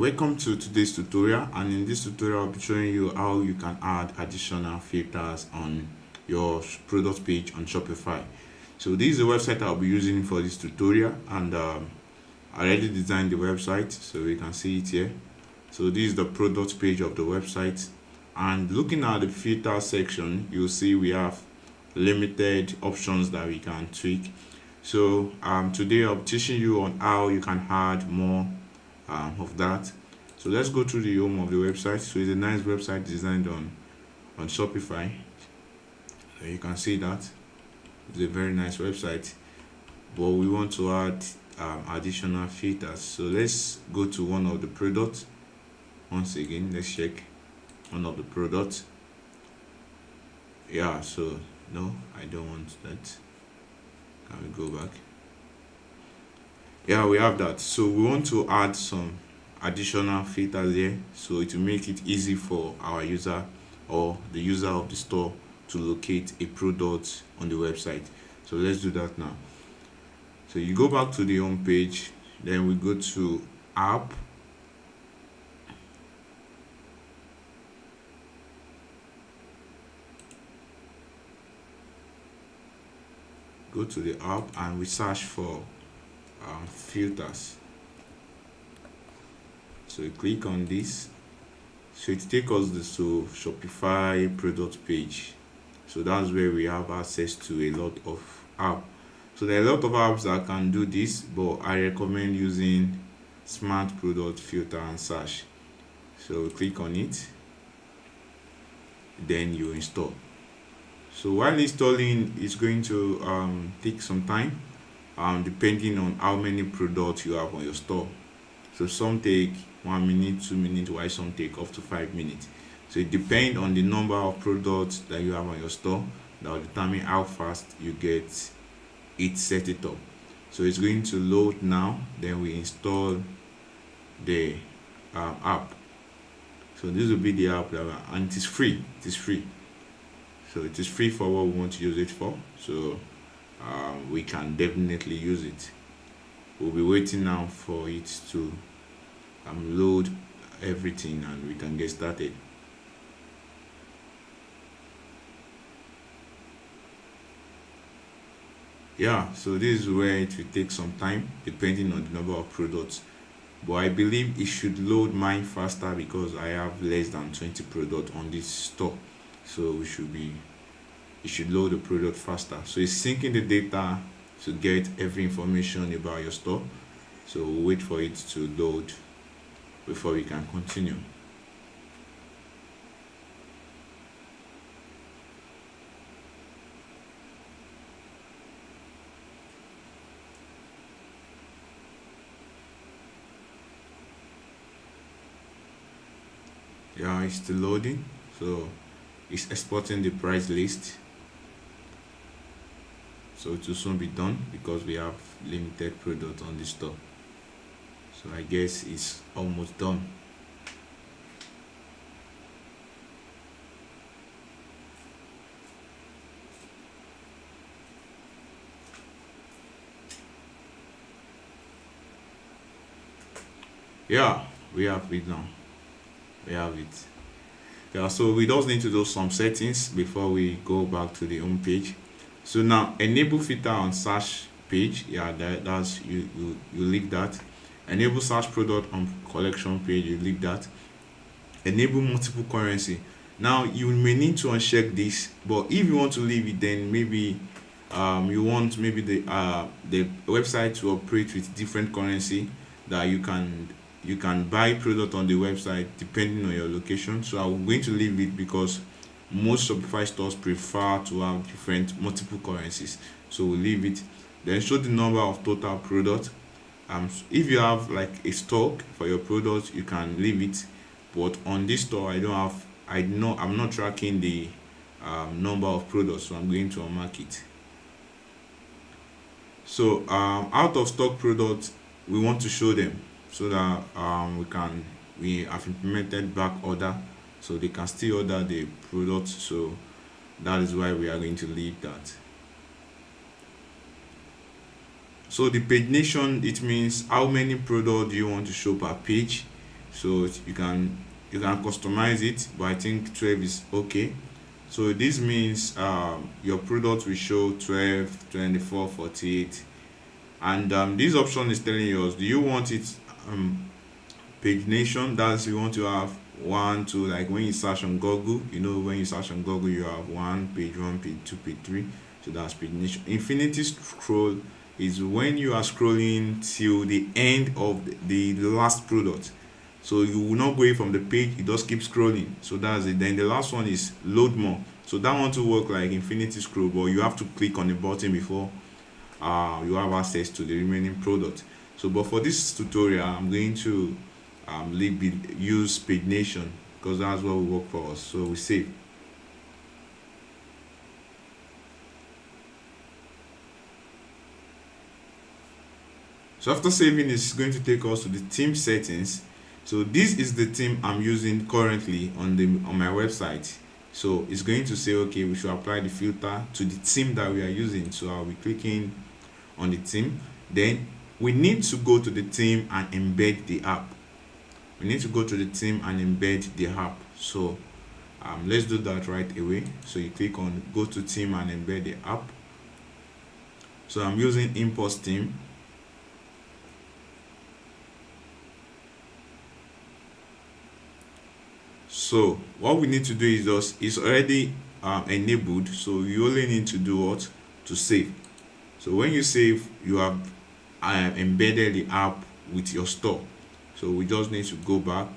welcome to today's tutorial, and in this tutorial I'll be showing you how you can add additional filters on your product page on Shopify. So this is the website I'll be using for this tutorial, and I already designed the website, so you can see it here. So this is the product page of the website, and looking at the filter section, you'll see we have limited options that we can tweak. So today I'll be teaching you on how you can add more of that. So let's go to the home of the website. So it's a nice website designed on Shopify. So you can see that it's a very nice website, but we want to add additional filters. So let's go to one of the products. Once again, let's check one of the products. Yeah, so no, I don't want that. Can we go back? Yeah, we have that. So we want to add some additional filters here, so it will make it easy for our user or the user of the store to locate a product on the website. So let's do that now. So you go back to the home page, then we go to app. Go to the app and we search for filters. So you click on this, so it takes us to Shopify product page. So that's where we have access to a lot of apps. So there are a lot of apps that can do this, but I recommend using smart product filter and search. So click on it, then you install. So while installing, it's going to take some time, depending on how many products you have on your store. So some take 1 minute, 2 minutes, while some take up to 5 minutes. So it depends on the number of products that you have on your store that will determine how fast you get it set it up. So it's going to load now, then we install the app. So this will be the app, and it is free. It is free. So it is free for what we want to use it for. So we can definitely use it. We'll be waiting now for it to load everything, and we can get started. Yeah, so this is where it will take some time depending on the number of products, but I believe it should load mine faster because I have less than 20 products on this store. So it should load the product faster. So it's syncing the data to get every information about your store. So we'll wait for it to load before we can continue. Yeah, it's still loading. So it's exporting the price list. So it will soon be done because we have limited product on the store. So I guess it's almost done. Yeah, we have it now. We have it. Yeah, so we just need to do some settings before we go back to the home page. So now enable filter on search page. Yeah, that's you leave that. Enable search product on collection page, you leave that. Enable multiple currency. Now you may need to uncheck this, but if you want to leave it, then maybe you want maybe the website to operate with different currency that you can buy product on the website depending on your location. So I'm going to leave it because most Shopify stores prefer to have different multiple currencies. So we'll leave it. Then show the number of total product. If you have like a stock for your product, you can leave it. But on this store, I'm not tracking the number of products, so I'm going to unmark it. So out of stock products, we want to show them so that we have implemented back order, so they can still order the product. So that is why we are going to leave that. So the page nation, it means how many products you want to show per page. so you can customize it, but I think 12 is okay. So this means your product will show 12, 24, 48, and this option is telling you, do you want it pagination? That's, you want to have one, two, like when you search on Google, when you search on Google, you have one, page two, page three. So that's pagination. Infinity scroll is when you are scrolling till the end of the last product. So you will not go away from the page, you just keep scrolling. So that's it. Then the last one is load more. So that one to work like infinity scroll, but you have to click on the button before you have access to the remaining product. So but for this tutorial, I'm going to use pagination because that's what will work for us. So we save. So after saving, it's going to take us to the theme settings. So this is the theme I'm using currently on my website. So it's going to say, okay, we should apply the filter to the theme that we are using. So I'll be clicking on the theme. Then we need to go to the theme and embed the app. So let's do that right away. So you click on go to theme and embed the app. So I'm using import theme. So what we need to do is it's already enabled, so you only need to do what? To save. So when you save, you have embedded the app with your store. So we just need to go back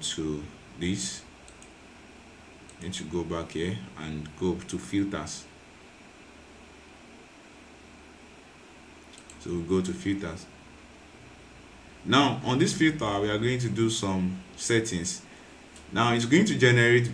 to this. Need to go back here and go to filters. So we go to filters. Now on this filter, we are going to do some settings. Now it's going to generate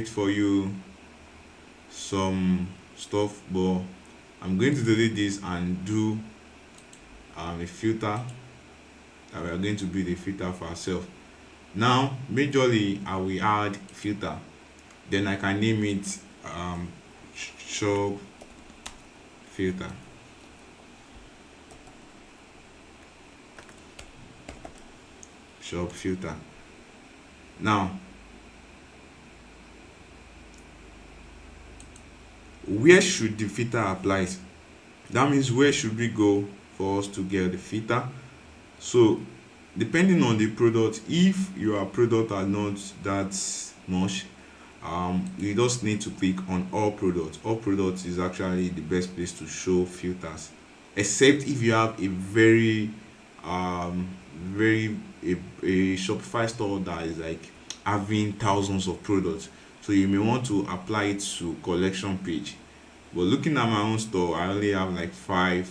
for you some stuff, but I'm going to delete this and do a filter that we are going to build a filter for ourselves. Now majorly I will add filter, then I can name it shop filter. Shop filter. Now where should the filter apply? That means where should we go for us to get the filter? So depending on the product, if your product are not that much, you just need to click on all products. All products is actually the best place to show filters, except if you have a very a Shopify store that is like having thousands of products. So you may want to apply it to collection page. But looking at my own store, I only have like five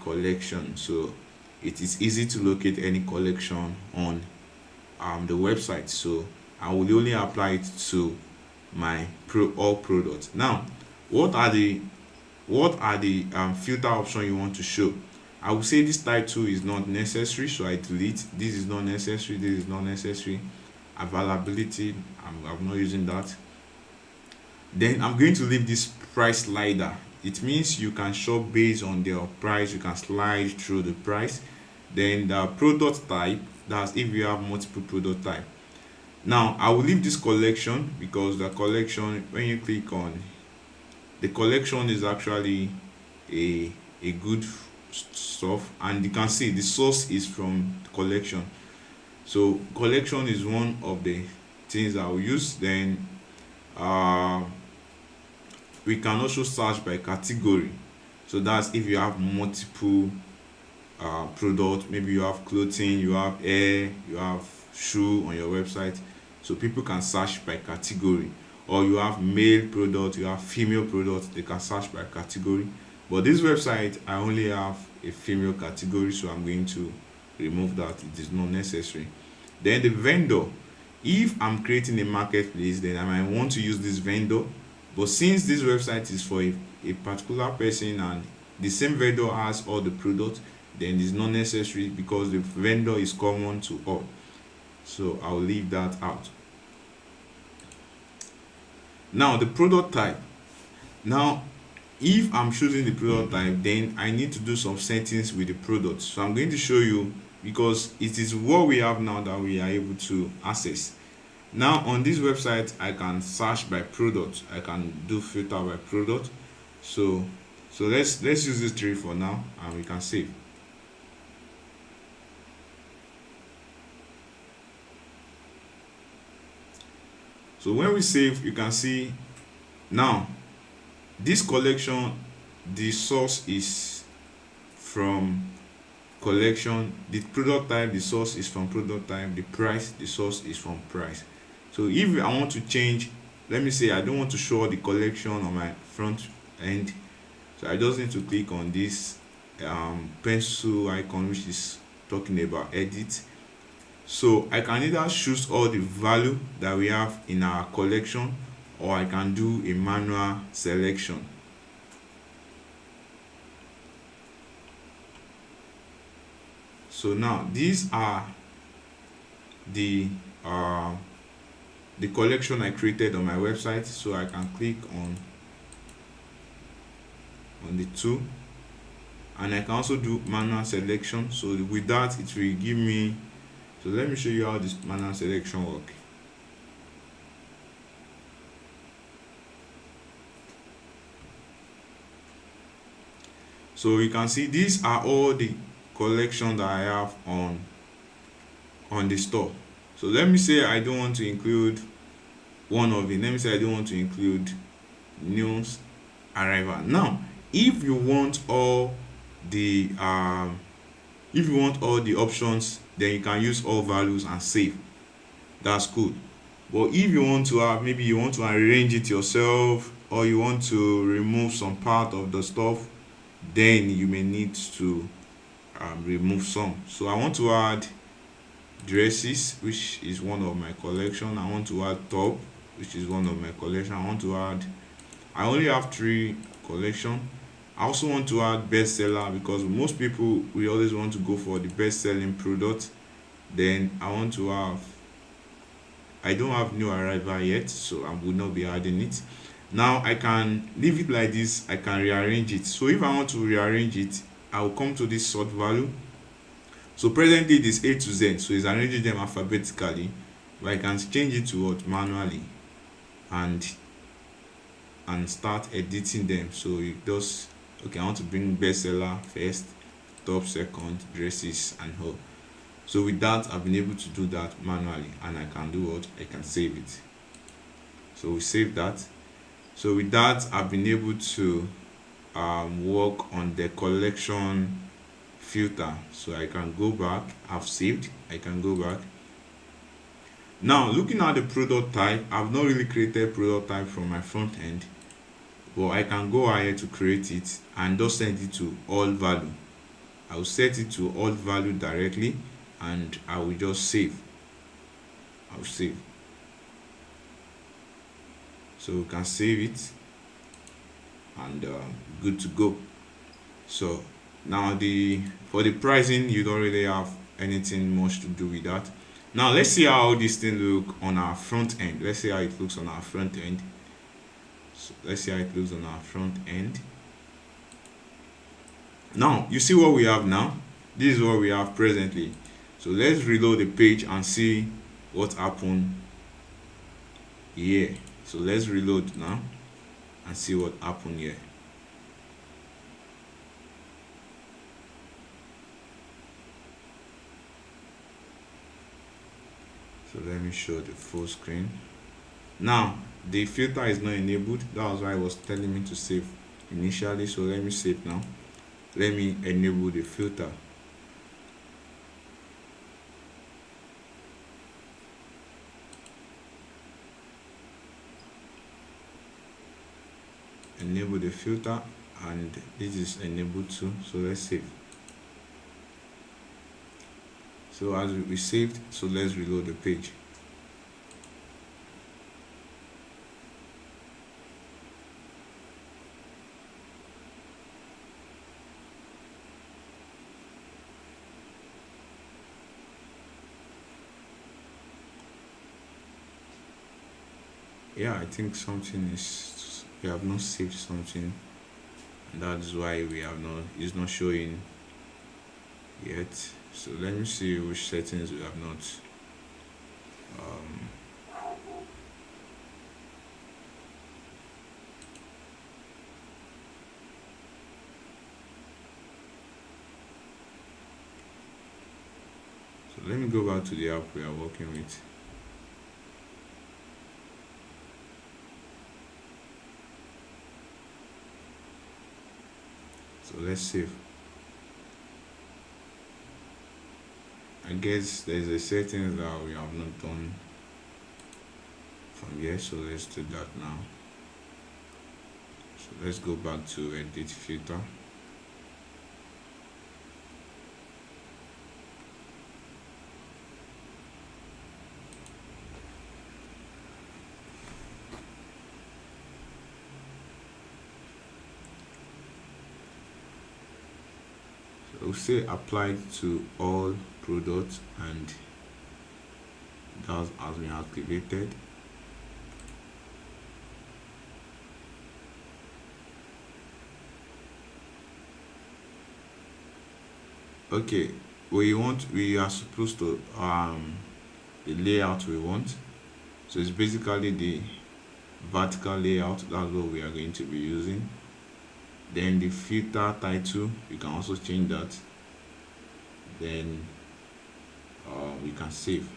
collections. So it is easy to locate any collection on the website. So I will only apply it to my all products. Now, what are the filter options you want to show? I would say this title is not necessary, so I delete. This is not necessary. This is not necessary. Availability, I'm not using that. Then I'm going to leave this price slider. It means you can shop based on their price. You can slide through the price. Then the product type, that's if you have multiple product type. Now I will leave this collection because the collection, when you click on the collection, is actually a good stuff, and you can see the source is from the collection. So collection is one of the things I will use. Then we can also search by category. So that's if you have multiple product, maybe you have clothing, you have hair, you have shoe on your website, so people can search by category. Or you have male product, you have female product, they can search by category. But this website, I only have a female category, so I'm going to remove that. It is not necessary. Then the vendor, if I'm creating a marketplace, then I might want to use this vendor. But since this website is for a particular person and the same vendor has all the products, then it's not necessary because the vendor is common to all. So I'll leave that out. Now the product type. Now if I'm choosing the product type, then I need to do some settings with the product. So I'm going to show you, because it is what we have now that we are able to access. Now on this website, I can search by product. I can do filter by product. So let's use this tree for now, and we can save. So when we save, you can see now this collection, the source is from collection, the product type, the source is from product type, the price, the source is from price. So if I want to change, let me say I don't want to show the collection on my front end, so I just need to click on this pencil icon, which is talking about edit. So I can either choose all the value that we have in our collection, or I can do a manual selection. So now these are the collection I created on my website. So I can click on the two, and I can also do manual selection. So with that, it will give me, so let me show you how this manual selection works. So you can see these are all the collection that I have on the store. So let me say I don't want to include one of it. Let me say I don't want to include news arrival. Now if you want all the options, then you can use all values and save. That's good. But if you want to have, maybe you want to arrange it yourself, or you want to remove some part of the stuff, then you may need to remove some. So I want to add dresses, which is one of my collection. I want to add top, which is one of my collection. I only have 3 collection. I also want to add bestseller, because most people, we always want to go for the best selling product. Then I don't have new arrival yet, so I will not be adding it. Now I can leave it like this. I can rearrange it. So if I want to rearrange it, I will come to this sort value. So presently it is A to Z, so it's arranging them alphabetically, but I can change it to what, manually, and start editing them. So it does, okay, I want to bring bestseller first, top second, dresses, and whole. So with that, I've been able to do that manually, and I can do what, I can save it. So we save that. So with that, I've been able to work on the collection filter. So I can go back, I've saved, I can go back. Now looking at the product type, I've not really created product type from my front end, but I can go ahead to create it and just send it to all value. I will set it to all value directly, and I will just save. I'll save. So we can save it, and good to go. So now for the pricing, you don't really have anything much to do with that. Now let's see how this thing look on our front end. Let's see how it looks on our front end. So let's see how it looks on our front end. Now you see what we have now. This is what we have presently. So let's reload the page and see what happened here. So let's reload now and see what happened here. So let me show the full screen. Now the filter is not enabled. That was why I was telling me to save initially. So let me save now. Let me enable the filter. Enable the filter, and this is enabled too. So let's save. So as we saved, so let's reload the page. Yeah, I think something is, we have not saved something. That's why we have not, it's not showing yet. So let me see which settings we have not um, so let me go back to the app we are working with. So let's save. I guess there's a settings that we have not done from here, so let's do that now. So let's go back to edit filter. So we'll say applied to all products, and that has been activated. Okay, we are supposed to the layout we want. So it's basically the vertical layout. That's what we are going to be using. Then the filter title, you can also change that. Then we can save.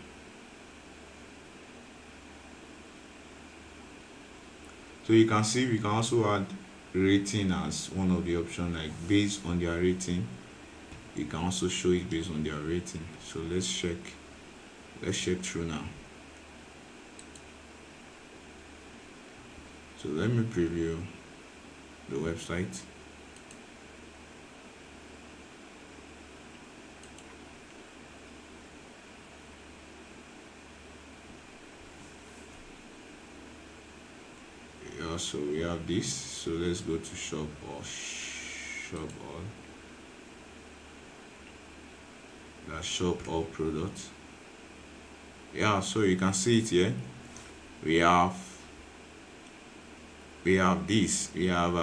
So you can see we can also add rating as one of the options, like based on their rating. You can also show it based on their rating. So let's check through now. So let me preview the website. Yeah, so we have this. So let's go to shop all. That shop all products. Yeah, so you can see it here. We have this. We have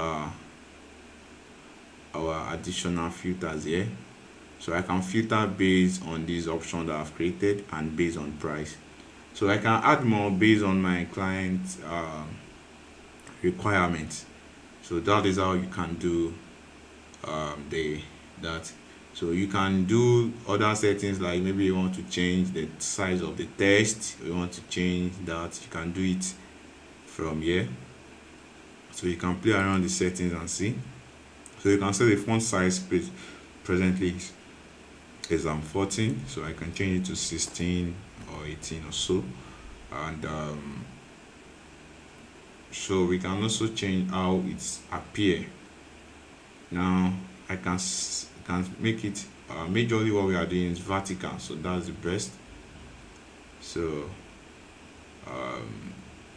our additional filters here. So I can filter based on this option that I've created and based on price. So I can add more based on my client requirements. So that is how you can do that. So you can do other settings, like maybe you want to change the size of the text, you want to change that, you can do it from here. So you can play around the settings and see. So you can set the font size presently is 14, so I can change it to 16 or 18 or so. And so we can also change how it's appear. Now I can make it majorly what we are doing is vertical, so that's the best. So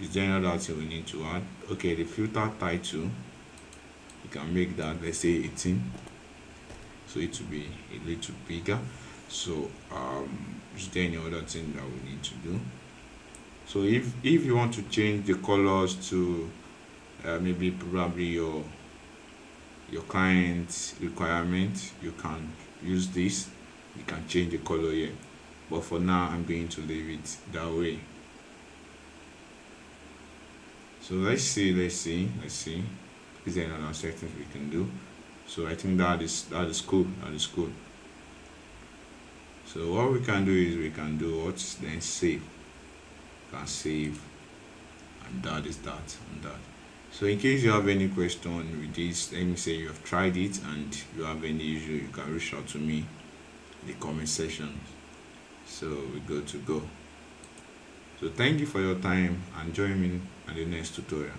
is there another thing we need to add? Okay, the filter title, you can make that, let's say 18, so it will be a little bigger. So is there any other thing that we need to do? So if you want to change the colors to maybe probably your client's requirement, you can use this. You can change the color here, but for now I'm going to leave it that way. So let's see is there another settings we can do? So I think that is cool. So what we can do is we can do what, then save. Can save, and that is that and that. So in case you have any question with this, let me say you have tried it and you have any issue, you can reach out to me in the comment section. So we go to go. So thank you for your time, and join me in the next tutorial.